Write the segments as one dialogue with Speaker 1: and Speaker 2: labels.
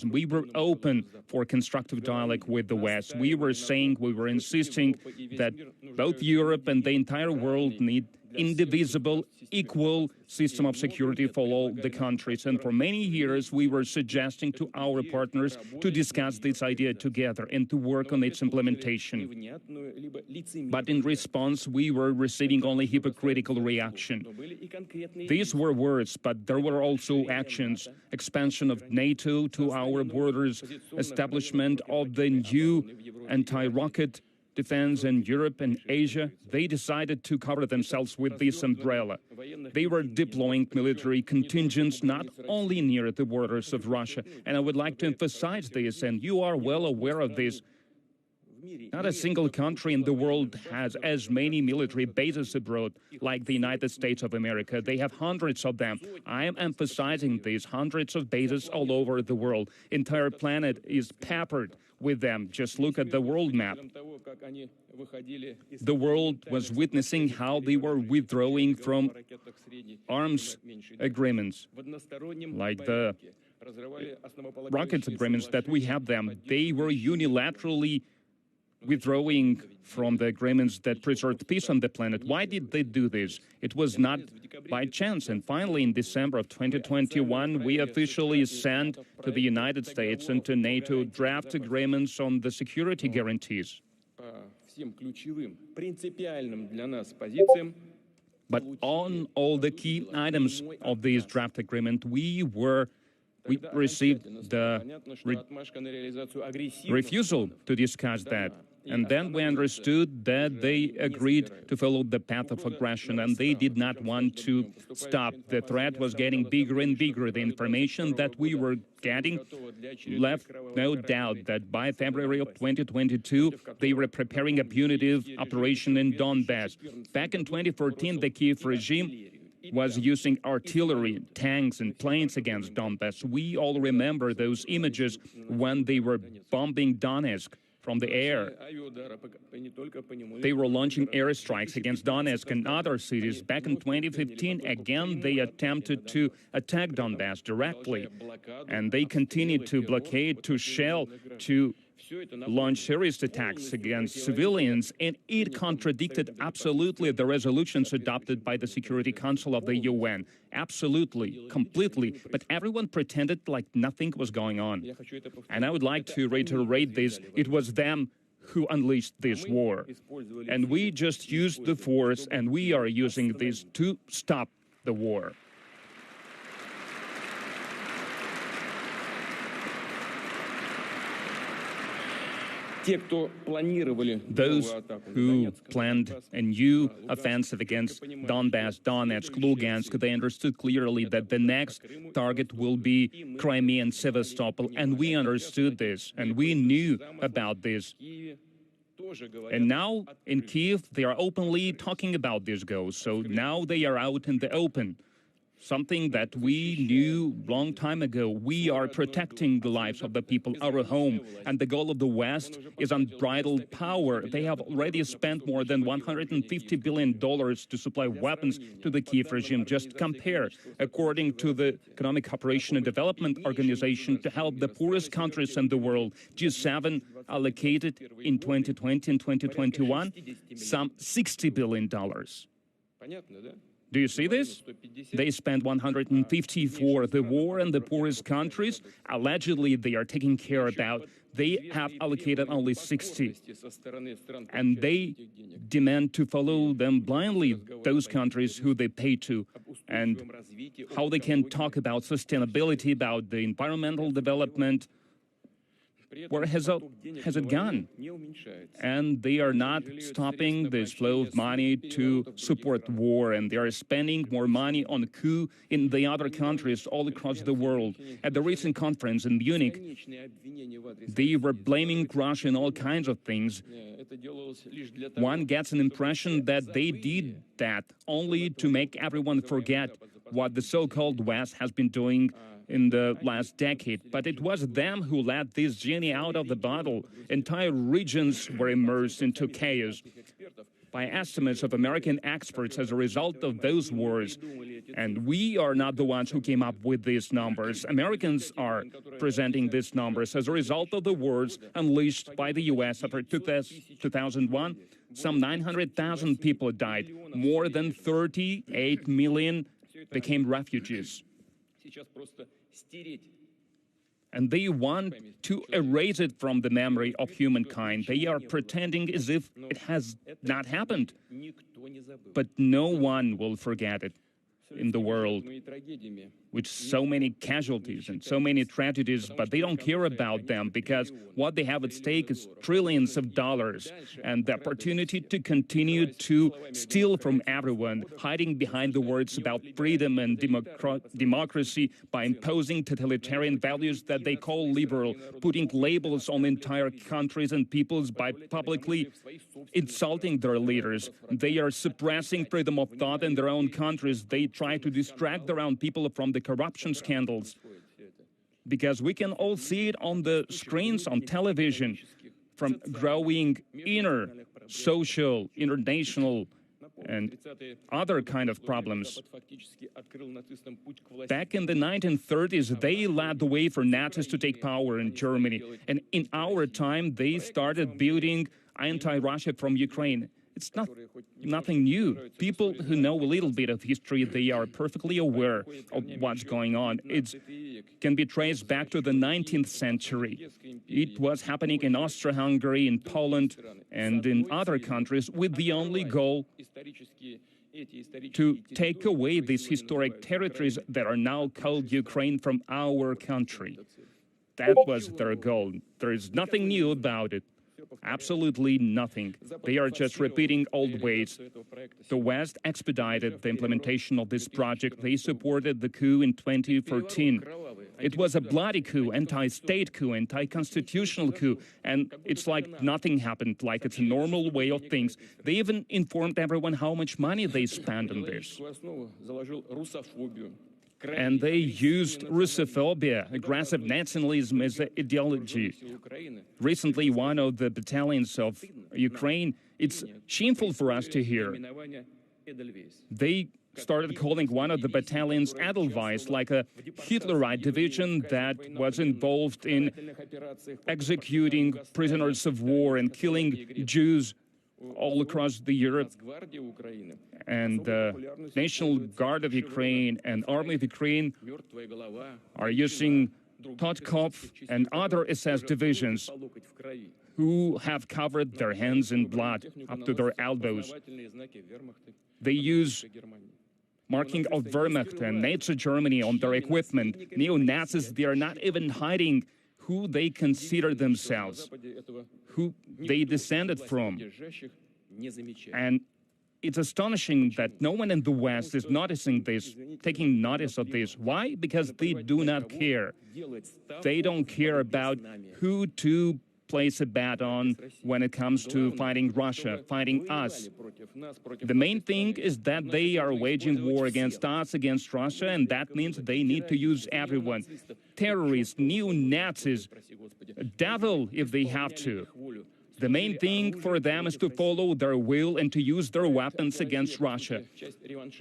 Speaker 1: We were open for constructive dialogue with the West. We were insisting that both Europe and the entire world need indivisible, equal system of security for all the countries. And for many years, we were suggesting to our partners to discuss this idea together and to work on its implementation. But in response, we were receiving only hypocritical reaction. These were words, but there were also actions: expansion of NATO to our borders, establishment of the new anti-rocket defense in Europe and Asia. They decided to cover themselves with this umbrella. They were deploying military contingents not only near the borders of Russia, and I would like to emphasize this, and you are well aware of this. Not a single country in the world has as many military bases abroad like the United States of America. They have hundreds of them. I am emphasizing these hundreds of bases all over the world. Entire planet is peppered with them. Just look at the world map. The world was witnessing how they were withdrawing from arms agreements, like the rocket agreements that we have them. They were unilaterally withdrawing from the agreements that preserved peace on the planet. Why did they do this? It was not by chance. And finally, in December of 2021, we officially sent to the United States and to NATO draft agreements on the security guarantees. But on all the key items of this draft agreement, we received the refusal to discuss that. And then we understood that they agreed to follow the path of aggression, and they did not want to stop. The threat was getting bigger and bigger. The information that we were getting left no doubt that by February of 2022, they were preparing a punitive operation in Donbass. Back in 2014, the Kiev regime was using artillery, tanks, and planes against Donbass. We all remember those images when they were bombing Donetsk from the air. They were launching airstrikes against Donetsk and other cities. Back in 2015, again, they attempted to attack Donbass directly. And they continued to blockade, to shell, to launch serious attacks against civilians, and it contradicted absolutely the resolutions adopted by the Security Council of the UN. Absolutely, completely. But everyone pretended like nothing was going on. And I would like to reiterate this. It was them who unleashed this war. And we just used the force, and we are using this to stop the war. Those who planned a new offensive against Donbass, Donetsk, Lugansk, they understood clearly that the next target will be Crimea and Sevastopol, and we understood this, and we knew about this. And now in Kiev, they are openly talking about these goals, so now they are out in the open. Something that we knew long time ago. We are protecting the lives of the people, our home. And the goal of the West is unbridled power. They have already spent more than $150 billion to supply weapons to the Kiev regime. Just compare. According to the Economic Cooperation and Development Organization, to help the poorest countries in the world, G7 allocated in 2020 and 2021 some $60 billion. Do you see this? They spent 150 for the war in the poorest countries. Allegedly, they are taking care about. They have allocated only 60. And they demand to follow them blindly, those countries who they pay to, and how they can talk about sustainability, about the environmental development. Where has it gone? And they are not stopping this flow of money to support war, and they are spending more money on coup in the other countries all across the world. At the recent conference in Munich, they were blaming Russia in all kinds of things. One gets an impression that they did that only to make everyone forget what the so-called West has been doing in the last decade. But it was them who let this genie out of the bottle. Entire regions were immersed into chaos. By estimates of American experts, as a result of those wars, And we are not the ones who came up with these numbers. Americans are presenting these numbers as a result of the wars unleashed by the U.S. after 2001. Some 900,000 people died. More than 38 million became refugees. And they want to erase it from the memory of humankind. They are pretending as if it has not happened. But no one will forget it in the world, with so many casualties and so many tragedies, but they don't care about them because what they have at stake is trillions of dollars and the opportunity to continue to steal from everyone, hiding behind the words about freedom and democracy by imposing totalitarian values that they call liberal, putting labels on entire countries and peoples by publicly insulting their leaders. They are suppressing freedom of thought in their own countries. They try to distract their own people from the corruption scandals, because we can all see it on the screens on television, from growing inner, social, international, and other kind of problems. Back in the 1930s, they led the way for Nazis to take power in Germany, and in our time, they started building anti-Russia from Ukraine. It's nothing new. People who know a little bit of history, they are perfectly aware of what's going on. It can be traced back to the 19th century. It was happening in Austria-Hungary, in Poland, and in other countries with the only goal to take away these historic territories that are now called Ukraine from our country. That was their goal. There is nothing new about it. Absolutely nothing. They are just repeating old ways. The West expedited the implementation of this project. They supported the coup in 2014. It was a bloody coup, anti-state coup, anti-constitutional coup, and it's like nothing happened, like it's a normal way of things. They even informed everyone how much money they spent on this. And they used Russophobia, aggressive nationalism as an ideology. Recently, one of the battalions of Ukraine, it's shameful for us to hear. They started calling one of the battalions Edelweiss, like a Hitlerite division that was involved in executing prisoners of war and killing Jews all across Europe. And the National Guard of Ukraine and Army of Ukraine are using Totkov and other SS divisions who have covered their hands in blood up to their elbows. They use marking of Wehrmacht and Nazi Germany on their equipment. Neo-Nazis, they are not even hiding who they consider themselves, who they descended from. And it's astonishing that no one in the West is noticing this, taking notice of this. Why? Because they do not care. They don't care about who to place a bet on when it comes to fighting Russia, fighting us. The main thing is that they are waging war against us, against Russia, and that means they need to use everyone. Terrorists, neo-Nazis, devil if they have to. The main thing for them is to follow their will and to use their weapons against Russia.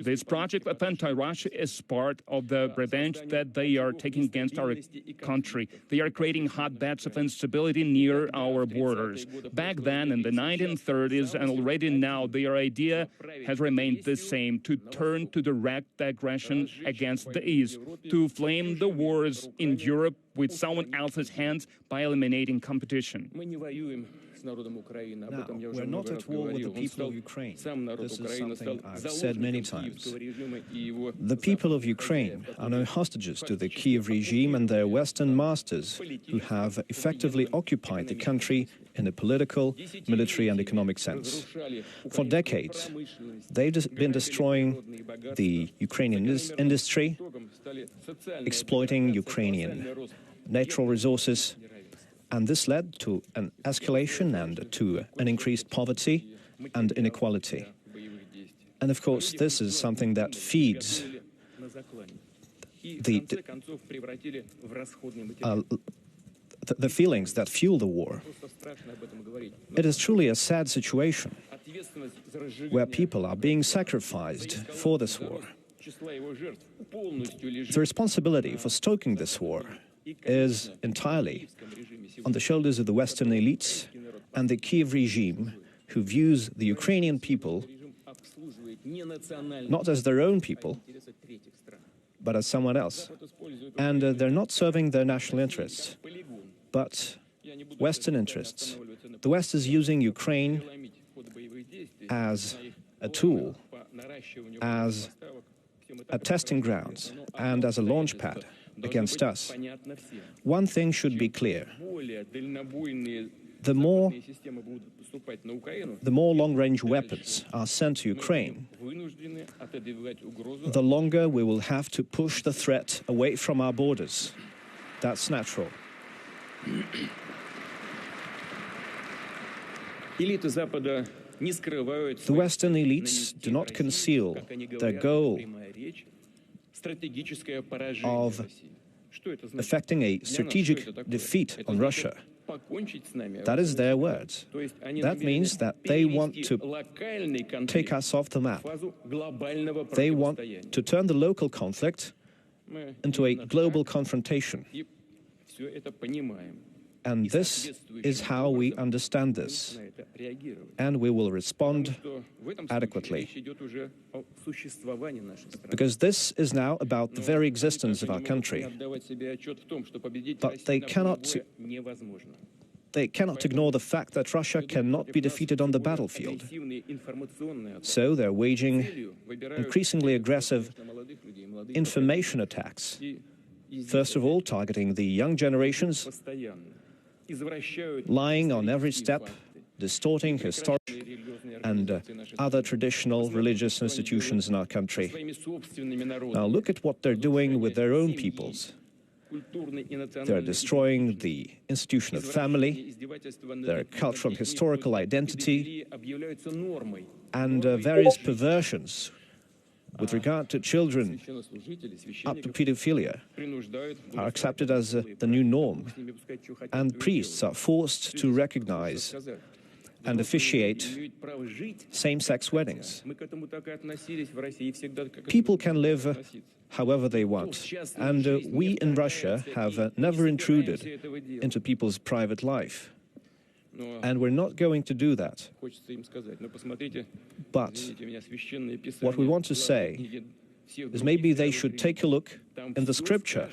Speaker 1: This project of anti-Russia is part of the revenge that they are taking against our country. They are creating hotbeds of instability near our borders. Back then, in the 1930s, and already now, their idea has remained the same, to turn to direct aggression against the East, to flame the wars in Europe with someone else's hands by eliminating competition.
Speaker 2: Now, we're not at war with the people of Ukraine. This is something I've said many times. The people of Ukraine are no hostages to the Kiev regime and their Western masters, who have effectively occupied the country in a political, military and economic sense. For decades, they've been destroying the Ukrainian industry, exploiting Ukrainian natural resources, and this led to an escalation and to an increased poverty and inequality. And of course, this is something that feeds the feelings that fuel the war. It is truly a sad situation where people are being sacrificed for this war. The responsibility for stoking this war is entirely on the shoulders of the Western elites and the Kiev regime, who views the Ukrainian people not as their own people, but as someone else. And they're not serving their national interests, but Western interests. The West is using Ukraine as a tool, as a testing ground, and as a launch pad against us. One thing should be clear. The more long-range weapons are sent to Ukraine, the longer we will have to push the threat away from our borders. That's natural. The Western elites do not conceal their goal of effecting a strategic defeat on Russia. That is their words. That means that they want to take us off the map. They want to turn the local conflict into a global confrontation. And this is how we understand this. And we will respond adequately. Because this is now about the very existence of our country. But they cannot ignore the fact that Russia cannot be defeated on the battlefield. So they're waging increasingly aggressive information attacks, first of all targeting the young generations, lying on every step, distorting historic and other traditional religious institutions in our country. Now look at what they're doing with their own peoples. They're destroying the institution of family, their cultural and historical identity, and various perversions with regard to children up to pedophilia are accepted as the new norm, and priests are forced to recognize and officiate same-sex weddings. People can live however they want, and we in Russia have never intruded into people's private life. And we're not going to do that. But what we want to say is maybe they should take a look in the scripture,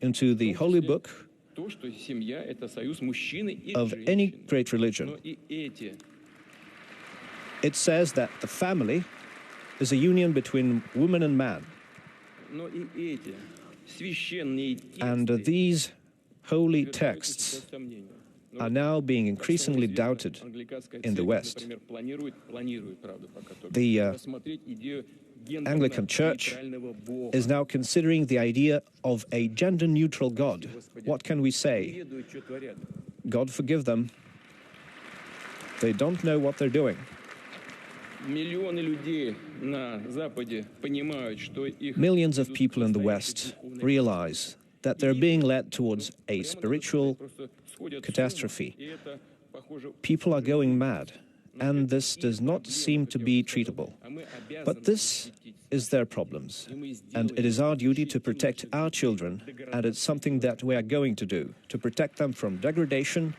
Speaker 2: into the holy book of any great religion. It says that the family is a union between woman and man. And these holy texts are now being increasingly doubted in the West. The Anglican Church is now considering the idea of a gender-neutral God. What can we say? God forgive them. They don't know what they're doing. Millions of people in the West realize that they're being led towards a spiritual catastrophe. People are going mad, and this does not seem to be treatable. But this is their problems, and it is our duty to protect our children, and it's something that we are going to do, to protect them from degradation.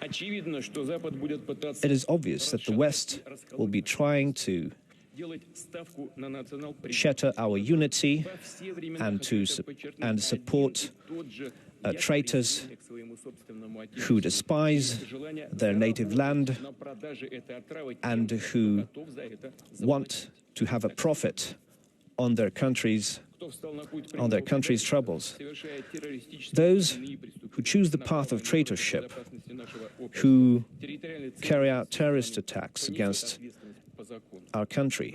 Speaker 2: It is obvious that the West will be trying to shatter our unity and support traitors who despise their native land and who want to have a profit on their country's troubles. Those who choose the path of traitorship, who carry out terrorist attacks against our country,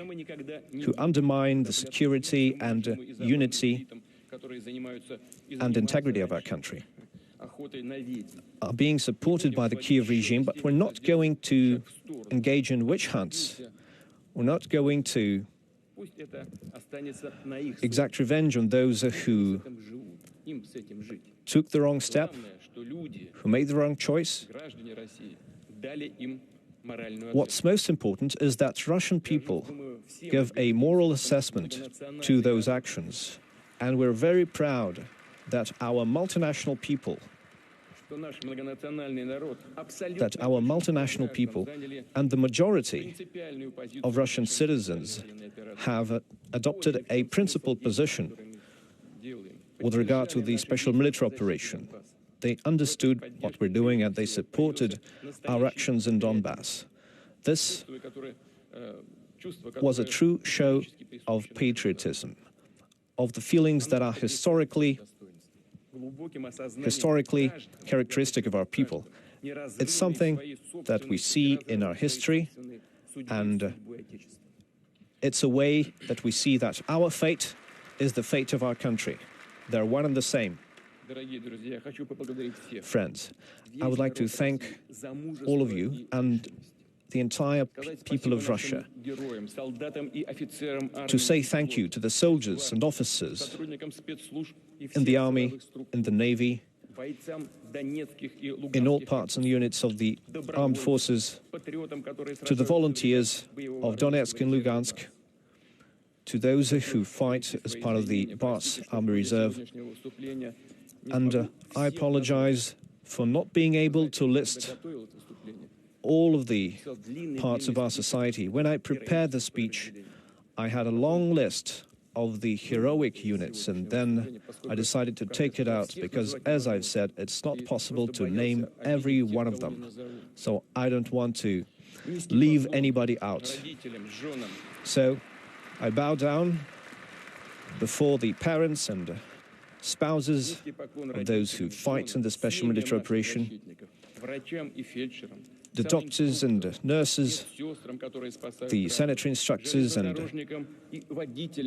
Speaker 2: who undermine the security and unity and integrity of our country, are being supported by the Kiev regime, but we're not going to engage in witch hunts. We're not going to exact revenge on those who took the wrong step, who made the wrong choice. What's most important is that Russian people give a moral assessment to those actions. And we're very proud that our multinational people and the majority of Russian citizens have adopted a principled position with regard to the special military operation. They understood what we're doing and they supported our actions in Donbass. This was a true show of patriotism, of the feelings that are historically characteristic of our people. It's something that we see in our history, and it's a way that we see that our fate is the fate of our country. They're one and the same. Friends, I would like to thank all of you and the entire people of Russia, to say thank you to the soldiers and officers in the army, in the navy, in all parts and units of the armed forces, to the volunteers of Donetsk and Lugansk, to those who fight as part of the Bars Army Reserve. And I apologize for not being able to list all of the parts of our society. When I prepared the speech, I had a long list of the heroic units, and then I decided to take it out because, as I've said, it's not possible to name every one of them. So I don't want to leave anybody out. So I bow down before the parents and spouses of those who fight in the special military operation, the doctors and nurses, the sanitary instructors and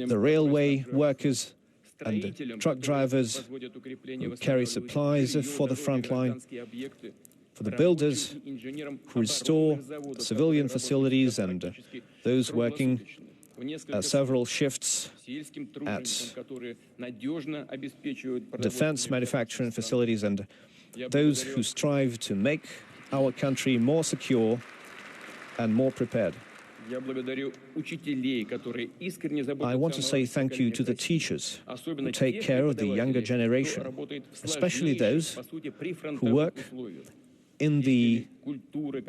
Speaker 2: the railway workers and the truck drivers who carry supplies for the front line, for the builders who restore civilian facilities and those working several shifts at defense manufacturing facilities and those who strive to make our country more secure and more prepared. I want to say thank you to the teachers who take care of the younger generation, especially those who work in the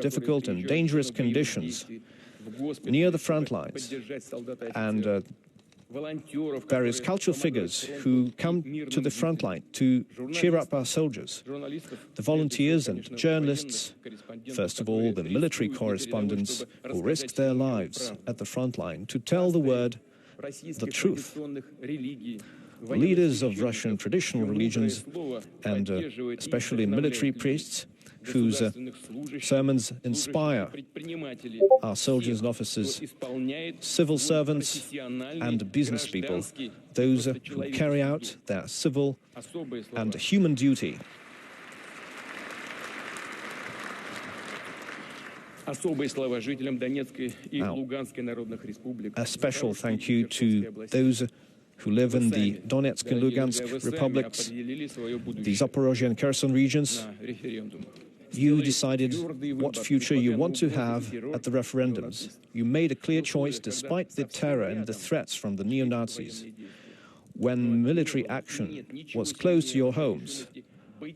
Speaker 2: difficult and dangerous conditions near the front lines, and various cultural figures who come to the front line to cheer up our soldiers, the volunteers and journalists, first of all the military correspondents who risk their lives at the front line to tell the word, the truth, the leaders of Russian traditional religions, and especially military priests whose sermons inspire our soldiers and officers, civil servants and business people, those who carry out their civil and human duty. Now, a special thank you to those who live in the Donetsk and Lugansk republics, the Zaporozhye and Kherson regions. You decided what future you want to have at the referendums. You made a clear choice despite the terror and the threats from the neo-Nazis. When military action was close to your homes,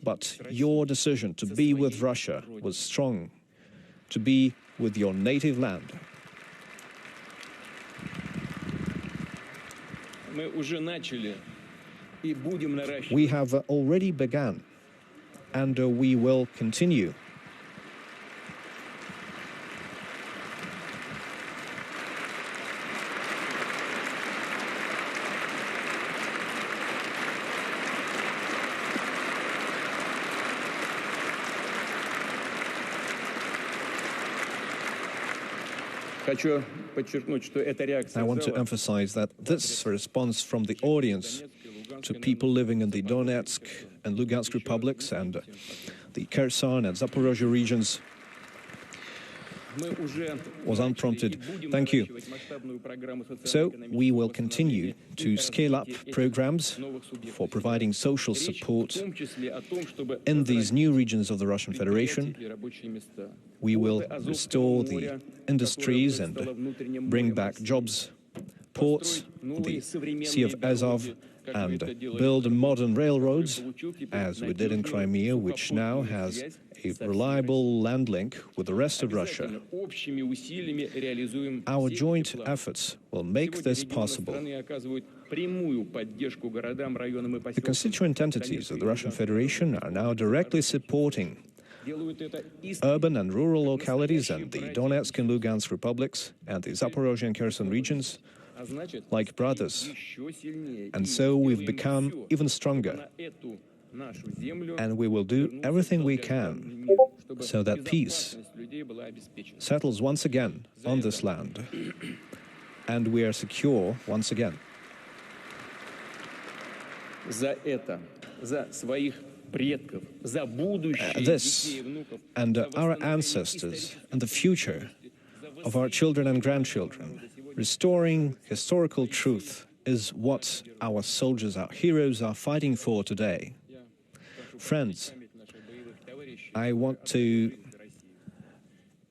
Speaker 2: but your decision to be with Russia was strong, to be with your native land. We have already begun, and we will continue. I want to emphasize that this response from the audience to people living in the Donetsk and Lugansk republics and the Kherson and Zaporozhye regions was unprompted. Thank you. So we will continue to scale up programs for providing social support in these new regions of the Russian Federation. We will restore the industries and bring back jobs, ports, the Sea of Azov, and build modern railroads, as we did in Crimea, which now has a reliable land link with the rest of Russia. Our joint efforts will make this possible. The constituent entities of the Russian Federation are now directly supporting urban and rural localities and the Donetsk and Lugansk republics and the Zaporozhye and Kherson regions like brothers. And so we've become even stronger. And we will do everything we can so that peace settles once again on this land and we are secure once again. This and our ancestors and the future of our children and grandchildren, restoring historical truth is what our soldiers, our heroes are fighting for today. Friends, I want to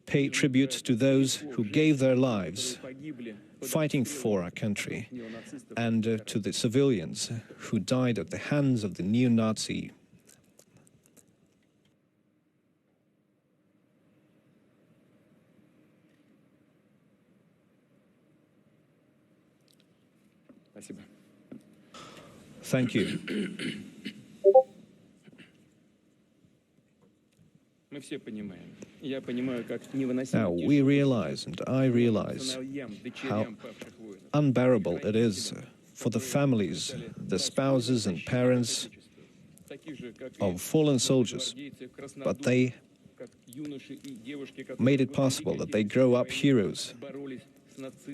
Speaker 2: pay tribute to those who gave their lives fighting for our country and to the civilians who died at the hands of the neo-Nazi. Thank you. Now, we realize, and I realize, how unbearable it is for the families, the spouses and parents of fallen soldiers, but they made it possible that they grow up heroes,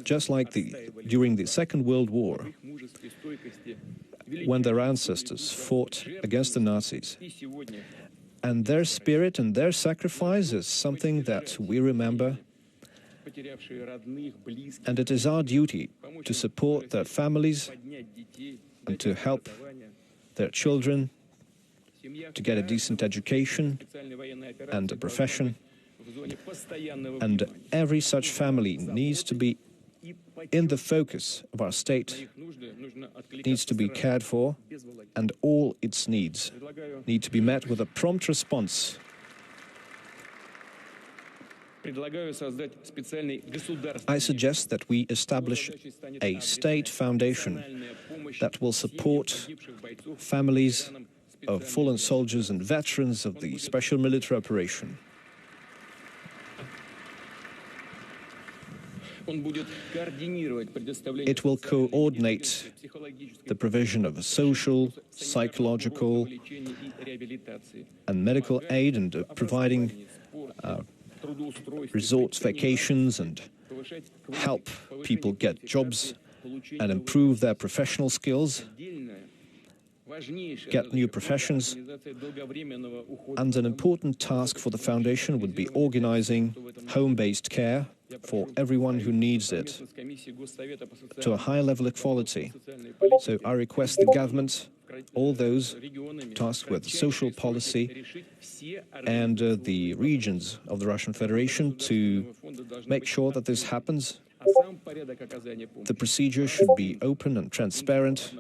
Speaker 2: just like during the Second World War, when their ancestors fought against the Nazis. And their spirit and their sacrifice is something that we remember, and it is our duty to support their families and to help their children to get a decent education and a profession. And every such family needs to be in the focus of our state, needs to be cared for, and all its needs need to be met with a prompt response. I suggest that we establish a state foundation that will support families of fallen soldiers and veterans of the special military operation. It will coordinate the provision of social, psychological, and medical aid, and providing resorts, vacations, and help people get jobs and improve their professional skills, get new professions. And an important task for the foundation would be organizing home-based care for everyone who needs it to a high level of quality. So I request the government, all those tasked with social policy, and the regions of the Russian Federation to make sure that this happens. The procedure should be open and transparent,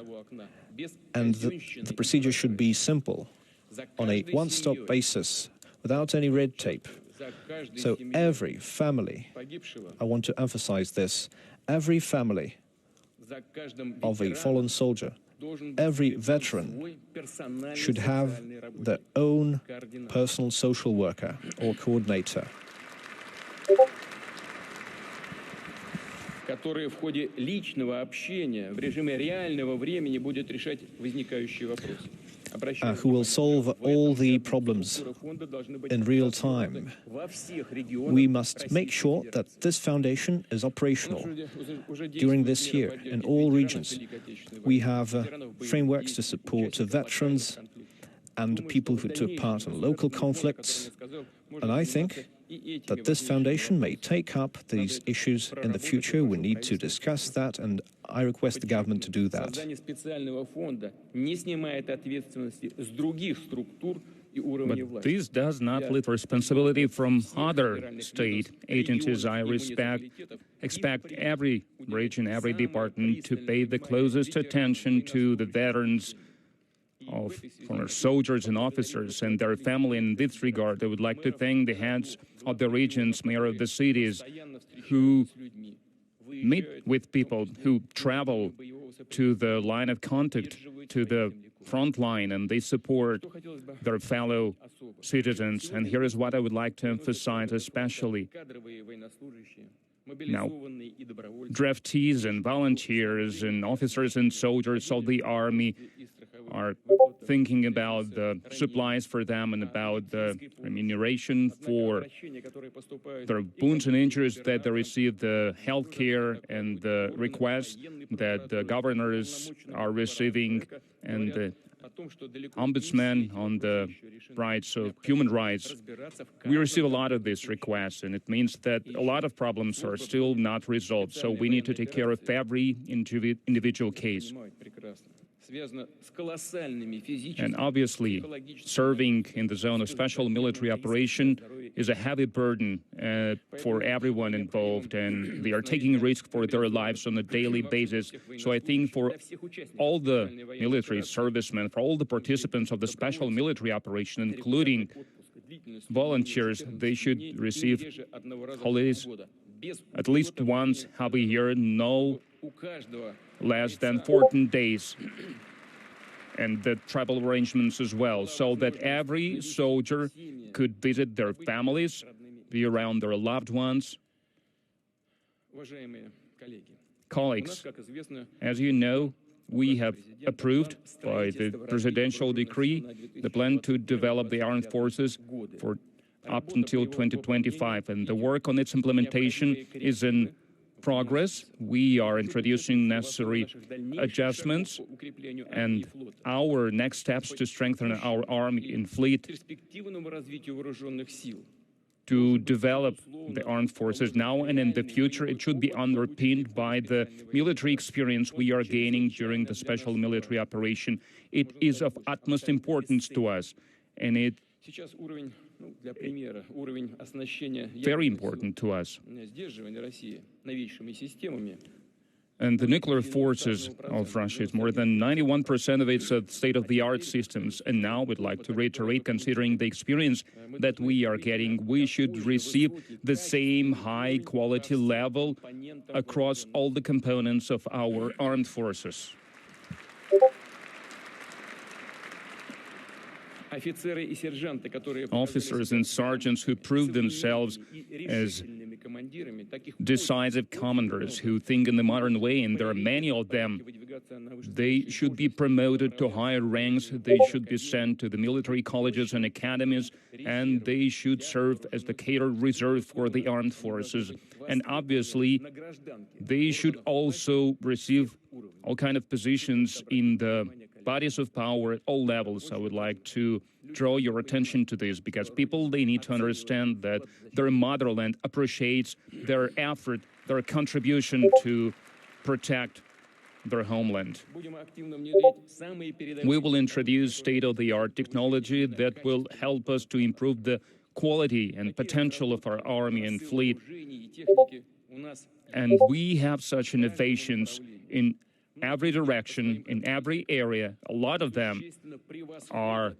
Speaker 2: and the procedure should be simple, on a one-stop basis, without any red tape. So every family, I want to emphasize this, every family of a fallen soldier, every veteran should have their own personal social worker or coordinator,
Speaker 3: который в ходе личного общения в режиме реального времени будет решать возникающие вопросы.
Speaker 2: Who will solve all the problems in real time. We must make sure that this foundation is operational during this year in all regions. We have frameworks to support veterans and people who took part in local conflicts, and I think that this foundation may take up these issues in the future. We need to discuss that, and I request the government to do that.
Speaker 1: But this does not lift responsibility from other state agencies. I expect every region, every department to pay the closest attention to the veterans of former soldiers and officers and their family. In this regard, I would like to thank the heads of the regions, mayor of the cities, who meet with people, who travel to the line of contact, to the front line, and they support their fellow citizens. And here is what I would like to emphasize especially. Now, draftees and volunteers and officers and soldiers of the army are thinking about the supplies for them and about the remuneration for their wounds and injuries that they receive, the health care and the requests that the governors are receiving, and the ombudsman on the rights of human rights. We receive a lot of these requests, and it means that a lot of problems are still not resolved. So we need to take care of every individual case. And obviously, serving in the zone of special military operation is a heavy burden for everyone involved, and they are taking risk for their lives on a daily basis. So I think for all the military servicemen, for all the participants of the special military operation, including volunteers, they should receive holidays at least once a year, no less than 14 days, and the travel arrangements as well, so that every soldier could visit their families, be around their loved ones. Colleagues, as you know, we have approved by the presidential decree the plan to develop the armed forces for up until 2025, and the work on its implementation is in progress. We are introducing necessary adjustments, and our next steps to strengthen our army and fleet, to develop the armed forces now and in the future. It should be underpinned by the military experience we are gaining during the special military operation. It is of utmost importance to us, and it very important to us. And the nuclear forces of Russia is more than 91% of its state-of-the-art systems. And now we'd like to reiterate, considering the experience that we are getting, we should receive the same high-quality level across all the components of our armed forces. Officers and sergeants who prove themselves as decisive commanders who think in the modern way, and there are many of them, they should be promoted to higher ranks, they should be sent to the military colleges and academies, and they should serve as the cadre reserve for the armed forces. And obviously, they should also receive all kinds of positions in the bodies of power at all levels. I would like to draw your attention to this, because people, they need to understand that their motherland appreciates their effort, their contribution to protect their homeland. We will introduce state-of-the-art technology that will help us to improve the quality and potential of our army and fleet. And we have such innovations in every direction, in every area. A lot of them are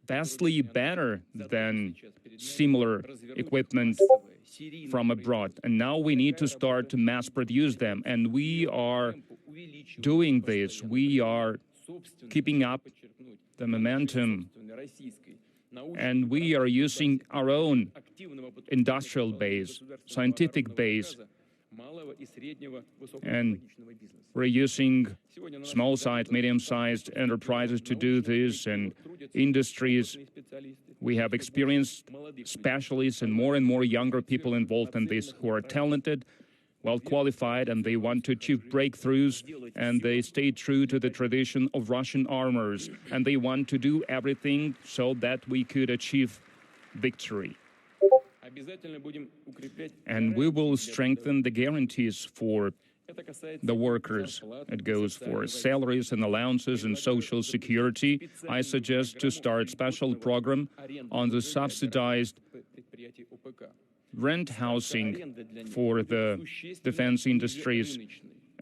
Speaker 1: vastly better than similar equipment from abroad. And now we need to start to mass produce them. And we are doing this. We are keeping up the momentum. And we are using our own industrial base, scientific base, and we're using small-sized, medium-sized enterprises to do this, and industries. We have experienced specialists and more younger people involved in this who are talented, well-qualified, and they want to achieve breakthroughs, and they stay true to the tradition of Russian armors, and they want to do everything so that we could achieve victory. And we will strengthen the guarantees for the workers. It goes for salaries and allowances and social security. I suggest to start special program on the subsidized rent housing for the defense industries.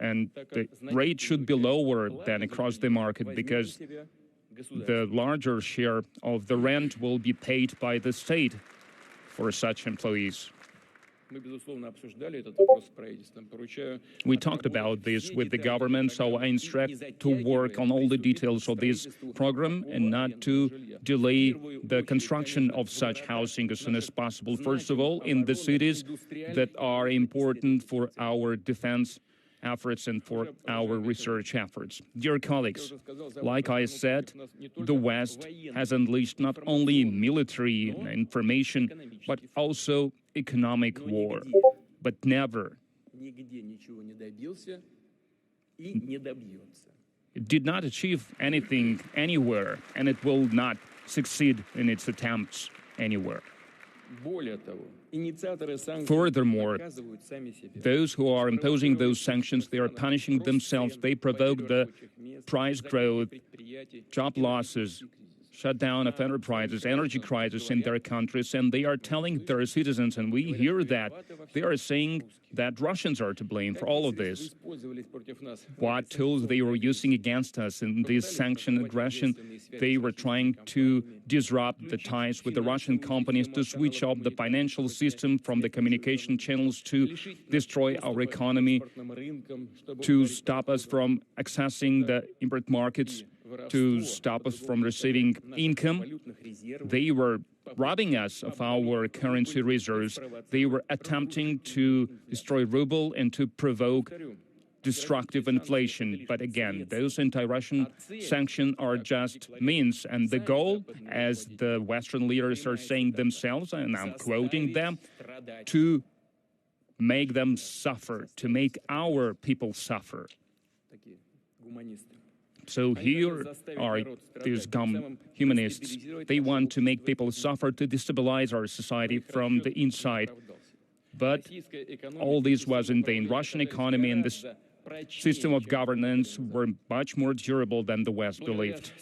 Speaker 1: And the rate should be lower than across the market because the larger share of the rent will be paid by the state for such employees. We talked about this with the government, so I instruct to work on all the details of this program and not to delay the construction of such housing as soon as possible. First of all, in the cities that are important for our defense efforts and for our research efforts. Dear colleagues, like I said, the West has unleashed not only military information, but also economic war, but never. It did not achieve anything anywhere, and it will not succeed in its attempts anywhere. Furthermore, those who are imposing those sanctions, they are punishing themselves. They provoke the price growth, job losses, shutdown of enterprises, energy crisis in their countries, and they are telling their citizens, and we hear that, they are saying that Russians are to blame for all of this. What tools they were using against us in this sanction aggression, they were trying to disrupt the ties with the Russian companies, to switch off the financial system from the communication channels, to destroy our economy, to stop us from accessing the import markets, to stop us from receiving income. They were robbing us of our currency reserves. They were attempting to destroy ruble and to provoke destructive inflation. But again, those anti-Russian sanctions are just means, and the goal, as the Western leaders are saying themselves, and I'm quoting them, to make them suffer, to make our people suffer. So here are these humanists. They want to make people suffer, to destabilize our society from the inside. But all this was in vain. Russian economy and this system of governance were much more durable than the West believed.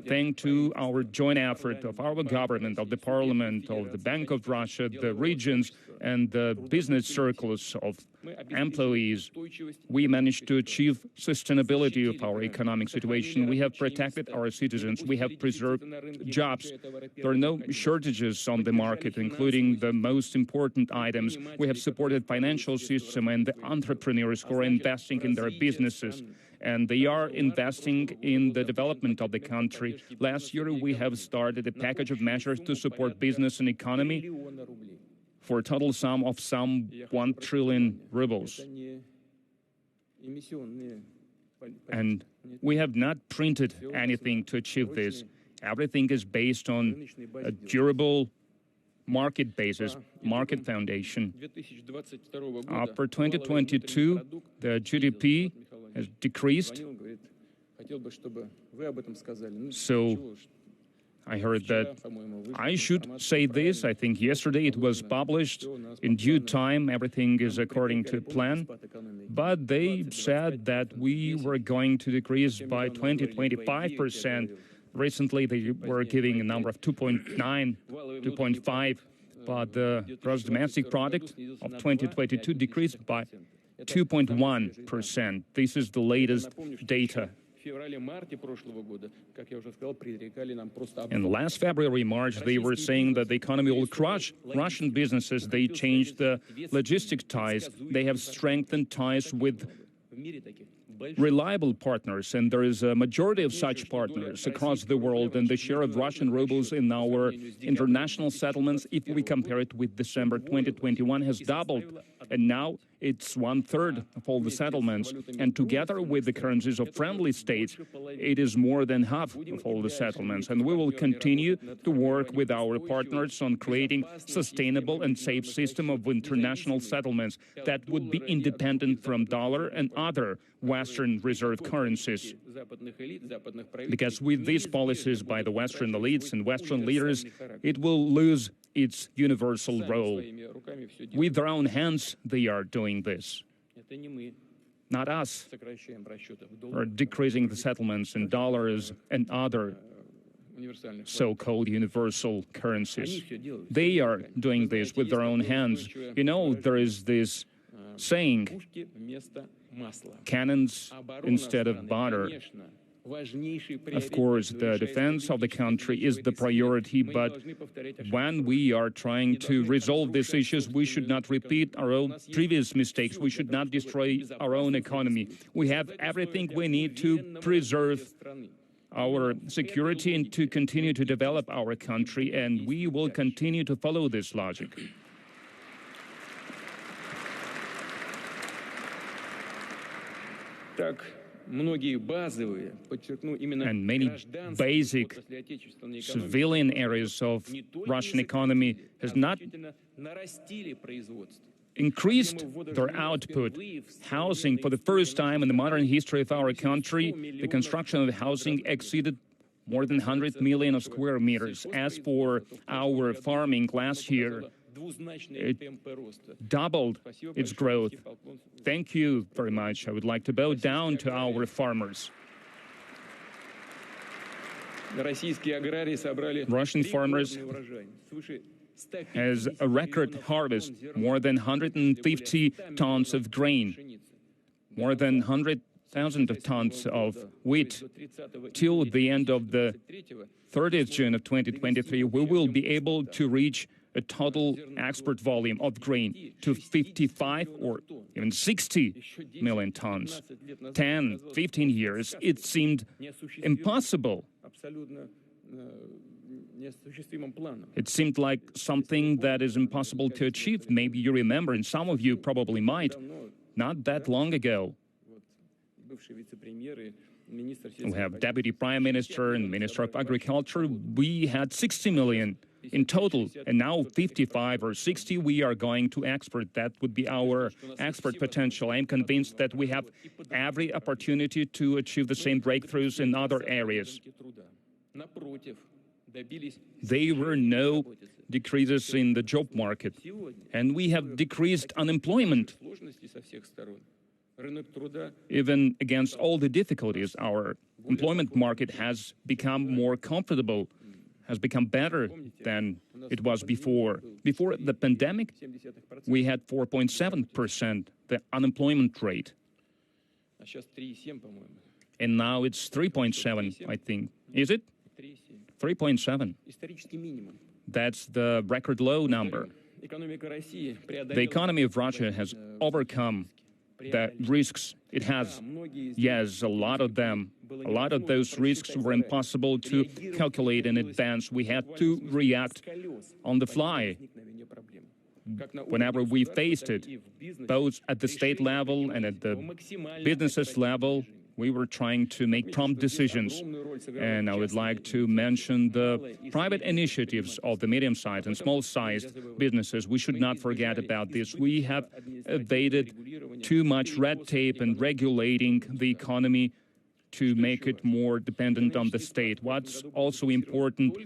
Speaker 1: Thanks to our joint effort of our government, of the parliament, of the Bank of Russia, the regions, and the business circles of employees, we managed to achieve sustainability of our economic situation. We have protected our citizens. We have preserved jobs. There are no shortages on the market, including the most important items. We have supported financial system and the entrepreneurs who are investing in their businesses, and they are investing in the development of the country. Last year, we have started a package of measures to support business and economy for a total sum of some 1 trillion rubles. And we have not printed anything to achieve this. Everything is based on a durable market basis, market foundation. For 2022, the GDP has decreased. So I heard that I should say this. I think yesterday it was published. In due time, everything is according to plan. But they said that we were going to decrease by 25%. Recently, they were giving a number of 2.9, 2.5. But the gross domestic product of 2022 decreased by 2.1%. This is the latest data. And last February, March, they were saying that the economy will crush Russian businesses. They changed the logistic ties. They have strengthened ties with reliable partners, and there is a majority of such partners across the world, and the share of Russian rubles in our international settlements, if we compare it with December 2021, has doubled, and now it's 1/3 of all the settlements, and together with the currencies of friendly states, it is more than half of all the settlements, and we will continue to work with our partners on creating sustainable and safe system of international settlements that would be independent from dollar and other Western reserve currencies. Because with these policies by the Western elites and Western leaders, it will lose its universal role. With their own hands, they are doing this. Not us. We're decreasing the settlements in dollars and other so-called universal currencies. They are doing this with their own hands. You know, there is this saying, cannons instead of butter. Of course, the defense of the country is the priority, but when we are trying to resolve these issues, we should not repeat our own previous mistakes. We should not destroy our own economy. We have everything we need to preserve our security and to continue to develop our country, and we will continue to follow this logic. And many basic civilian areas of Russian economy has not increased their output. Housing, for the first time in the modern history of our country, the construction of housing exceeded more than 100 million square meters. As for our farming last year, it doubled its growth. Thank you very much. I would like to bow down to our farmers. Russian farmers has a record harvest, more than 150 tons of grain, more than 100,000 tons of wheat. Till the end of the 30th June of 2023, we will be able to reach a total export volume of grain to 55 or even 60 million tons. 10, 15 years, it seemed impossible. It seemed like something that is impossible to achieve. Maybe you remember, and some of you probably might, not that long ago. We have Deputy Prime Minister and Minister of Agriculture. We had 60 million in total, and now 55 or 60 we are going to export. That would be our export potential. I am convinced that we have every opportunity to achieve the same breakthroughs in other areas. There were no decreases in the job market, and we have decreased unemployment. Even against all the difficulties, our employment market has become more comfortable, has become better than it was before. Before the pandemic, we had 4.7%, the unemployment rate. And now it's 3.7, I think. Is it? 3.7. That's the record low number. The economy of Russia has overcome the risks it has. Yes, a lot of them. A lot of those risks were impossible to calculate in advance. We had to react on the fly whenever we faced it, both at the state level and at the businesses level. We were trying to make prompt decisions. And I would like to mention the private initiatives of the medium-sized and small-sized businesses. We should not forget about this. We have evaded too much red tape and regulating the economy to make it more dependent on the state. What's also important,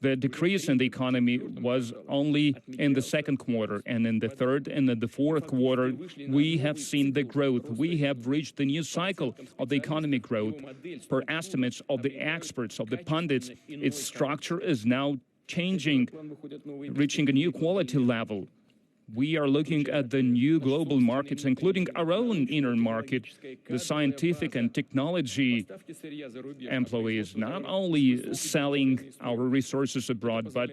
Speaker 1: the decrease in the economy was only in the second quarter, and in the third and in the fourth quarter, we have seen the growth. We have reached the new cycle of the economic growth. Per estimates of the experts, of the pundits, its structure is now changing, reaching a new quality level. We are looking at the new global markets, including our own inner market, the scientific and technology employees, not only selling our resources abroad, but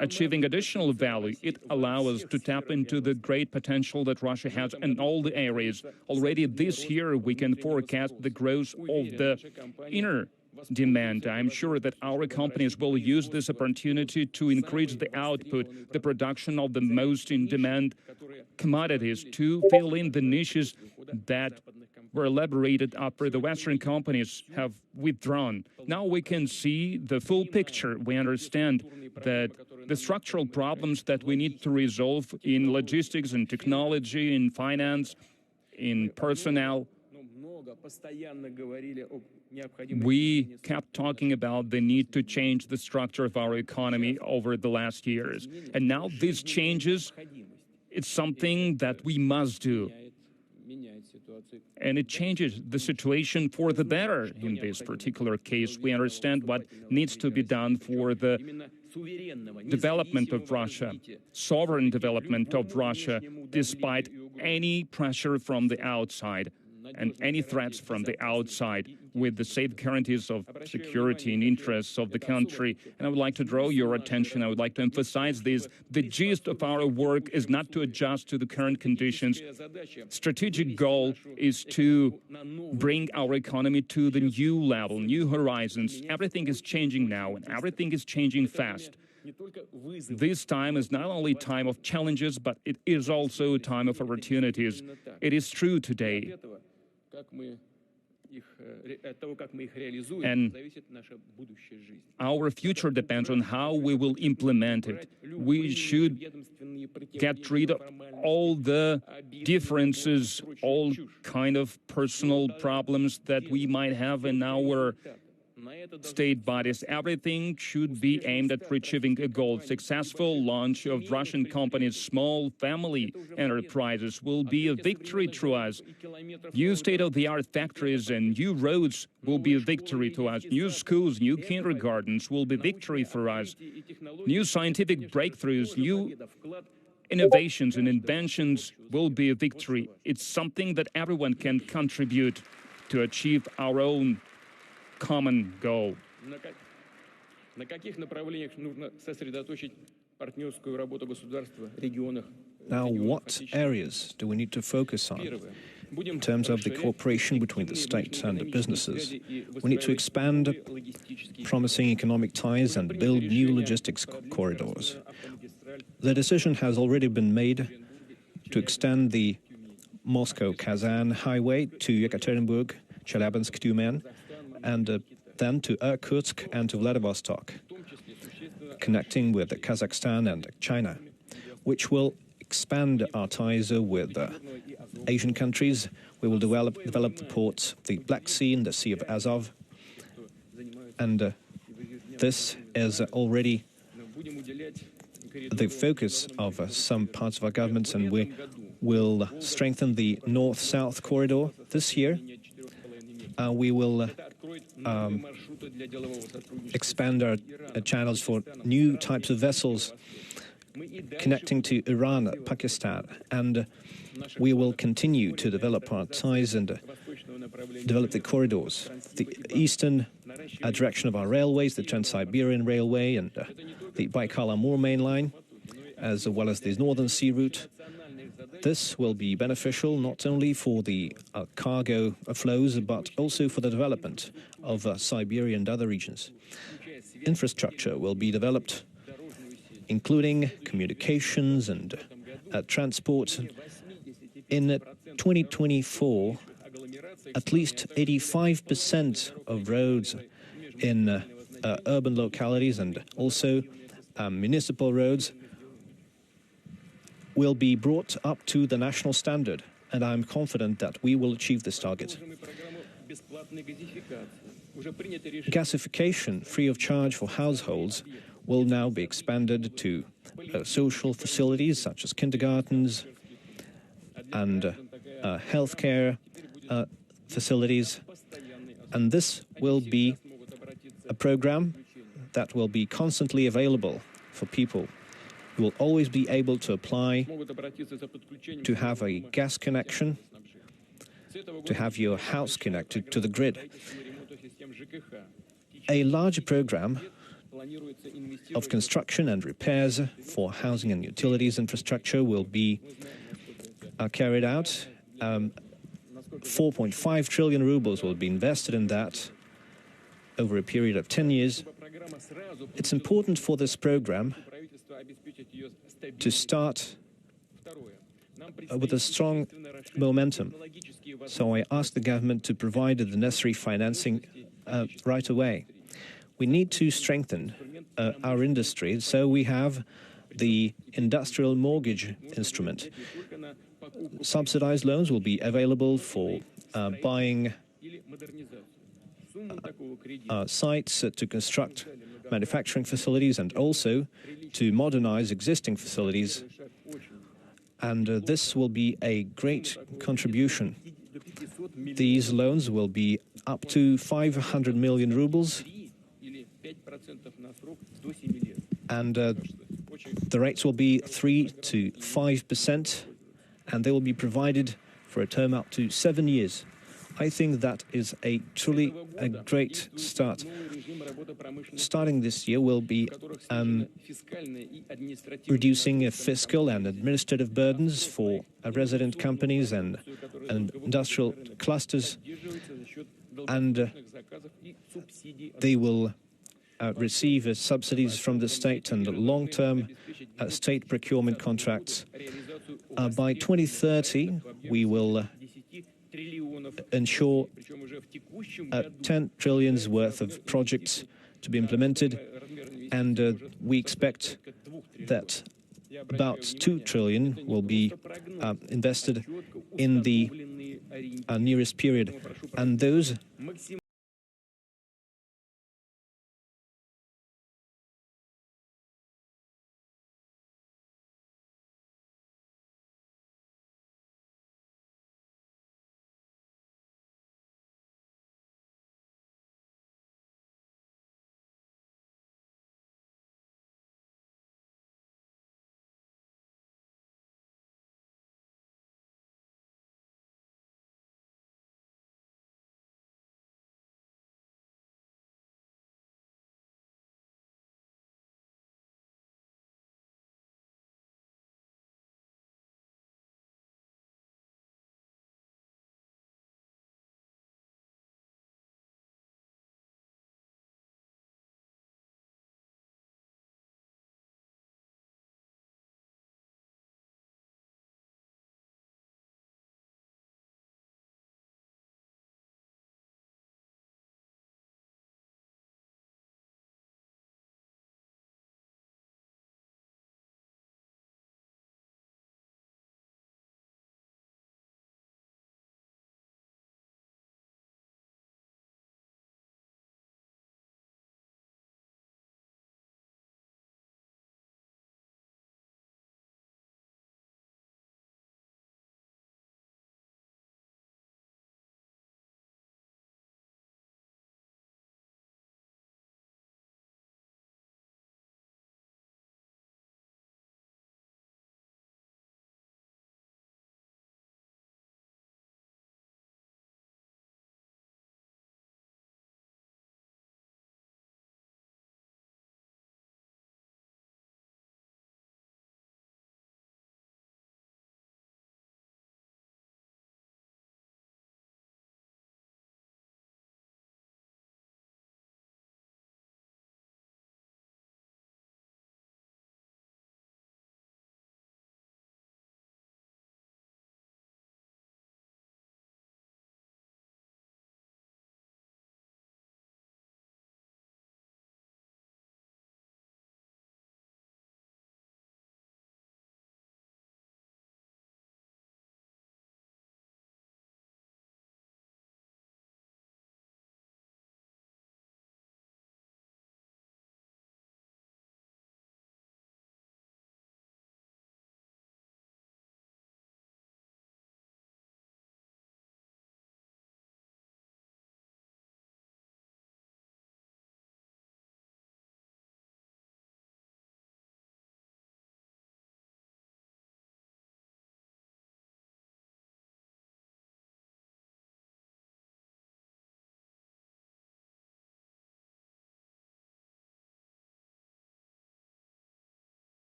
Speaker 1: achieving additional value. It allows us to tap into the great potential that Russia has in all the areas. Already this year, we can forecast the growth of the inner demand. I'm sure that our companies will use this opportunity to increase the output, the production of the most in-demand commodities, to fill in the niches that were elaborated after the Western companies have withdrawn. Now we can see the full picture. We understand that the structural problems that we need to resolve in logistics and technology, in finance, in personnel, we kept talking about the need to change the structure of our economy over the last years. And now these changes, it's something that we must do. And it changes the situation for the better in this particular case. We understand what needs to be done for the development of Russia, sovereign development of Russia, despite any pressure from the outside and any threats from the outside, with the safe guarantees of security and interests of the country. And I would like to draw your attention, I would like to emphasize this. The gist of our work is not to adjust to the current conditions. Strategic goal is to bring our economy to the new level, new horizons. Everything is changing now, and everything is changing fast. This time is not only a time of challenges, but it is also a time of opportunities. It is true today. And our future depends on how we will implement it. We should get rid of all the differences, all kind of personal problems that we might have in our state bodies. Everything should be aimed at achieving a goal. Successful launch of Russian companies, small family enterprises, will be a victory to us. New state-of-the-art factories and new roads will be a victory to us. New schools, new kindergartens will be victory for us. New scientific breakthroughs, new innovations and inventions will be a victory. It's something that everyone can contribute to achieve our own common goal.
Speaker 2: Now, what areas do we need to focus on? In terms of the cooperation between the state and the businesses, we need to expand promising economic ties and build new logistics corridors. The decision has already been made to extend the Moscow-Kazan highway to Yekaterinburg, Chelyabinsk-Tyumen, and then to Irkutsk and to Vladivostok, connecting with Kazakhstan and China, which will expand our ties with Asian countries. We will develop the ports, the Black Sea and the Sea of Azov, and this is already the focus of some parts of our governments, and we will strengthen the North-South corridor this year. We will expand our channels for new types of vessels connecting to Iran, Pakistan, and we will continue to develop our ties and develop the corridors. The eastern direction of our railways, the Trans-Siberian Railway and the Baikal-Amur main line, as well as the Northern Sea Route. This will be beneficial not only for the cargo flows, but also for the development of Siberia and other regions. Infrastructure will be developed, including communications and transport. In 2024, at least 85% of roads in urban localities and also municipal roads will be brought up to the national standard, and I'm confident that we will achieve this target. Gasification, free of charge for households, will now be expanded to social facilities such as kindergartens and healthcare facilities, and this will be a program that will be constantly available for people. You will always be able to apply to have a gas connection, to have your house connected to the grid. A larger program of construction and repairs for housing and utilities infrastructure will be carried out. 4.5 trillion rubles will be invested in that over a period of 10 years. It's important for this program to start with a strong momentum. So I ask the government to provide the necessary financing right away. We need to strengthen our industry, so we have the industrial mortgage instrument. Subsidized loans will be available for buying sites to construct manufacturing facilities and also to modernize existing facilities. And this will be a great contribution. These loans will be up to 500 million rubles, and the rates will be 3 to 5%, and they will be provided for a term up to 7 years. I think that is truly a great start. Starting this year, we'll be reducing fiscal and administrative burdens for resident companies and industrial clusters, and they will receive subsidies from the state and long-term state procurement contracts. By 2030, we will ensure 10 trillions worth of projects to be implemented, and we expect that about 2 trillion will be invested in the nearest period. And those